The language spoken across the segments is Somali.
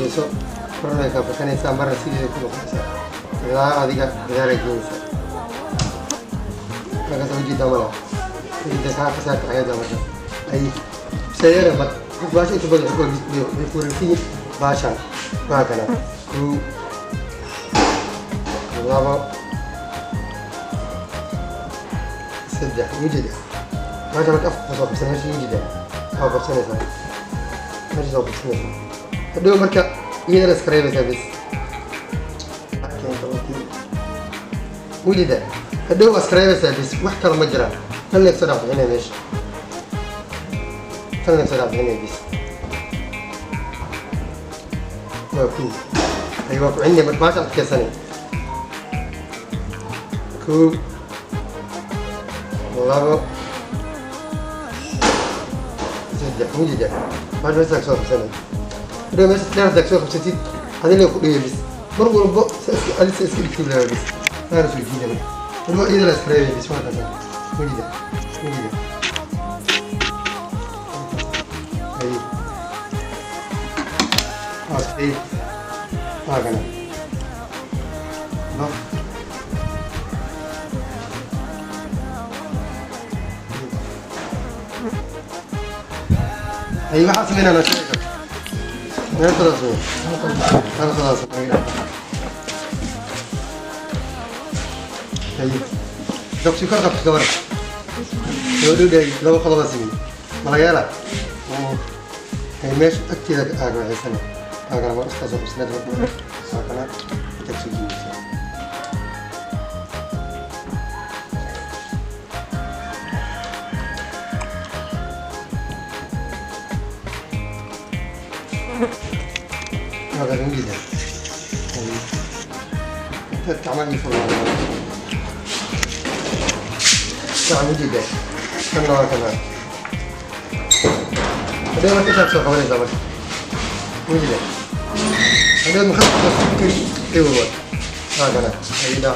geyso korna ka fakanaysaa marna sideeda ku noqonaysaa ilaa adiga gadaara geynaysaa markaas ujeedaa mala inta kaa kasaarka xayada marka ay sayara bad baasha inta badan ku wareegsan baashan waa kana labo saddex ujeeda baasha marka afka soo qabsanaysa ujeeda waa qabsanaysaa meesha soo qabsanaysaa hadhow marka iyadana iska reebaysaa bes ujeeda hadhow waa iska reebaysaa bes wax kale ma jiraan kan leeg soo dhaafbixinaya meesha kan leeg soo dhaafbixinaya bes waa ku ay waa ku cindaya marka baasha adkeysanay kow labo saddex ujeeda baasha meesha soo qabsanay hadhow meesha dheerta soo qabsatid adina ku dhiga bes mar walbo alisa iska dhigtay bes أنا سوي جديدة بقى. المهم إذا لا سبراي بس ما كذا. جديدة. جديدة. أي. أي. ما كنا. لا. أي واحد سمينا أنا شيء. أنا خلاص. أنا خلاص. دكتور كار قبل كبر يقولوا لي لو خلاص سوي ملايا هي مش أكيد أقرأ السنة أقرأ ما أستاذ بسنة وقت ساكنة تكسير هذا جميل تعمل فرن تعمل جدا كنا هذا ما تشوف خبرين زمان وجدا هذا مخفف سكري ايوه هذا هيدا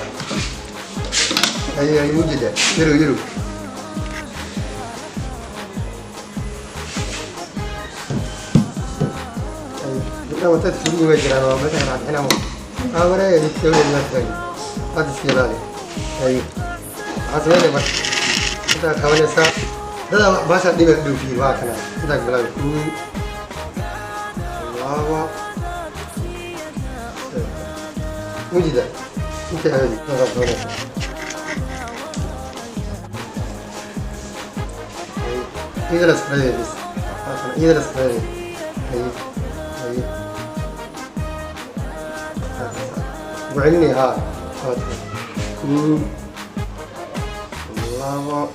هي وجدا يرو لو تدخل وجهنا ما مثلا هنا أمره يدخل الناس هذا السيراني أي عزمنا بس kita kawan sa dah bahasa di bawah dufi wah kana kita bilang lawa mujida kita ada kita kawan ini adalah spray bis ini adalah spray ay وعيني ها lawa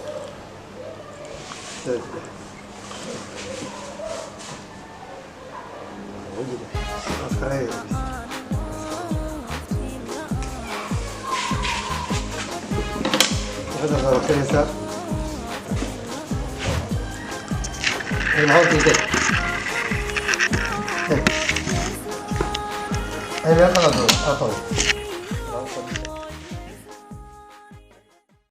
هذا غلط كنسة المعون تيجي هاي ما غلط أطول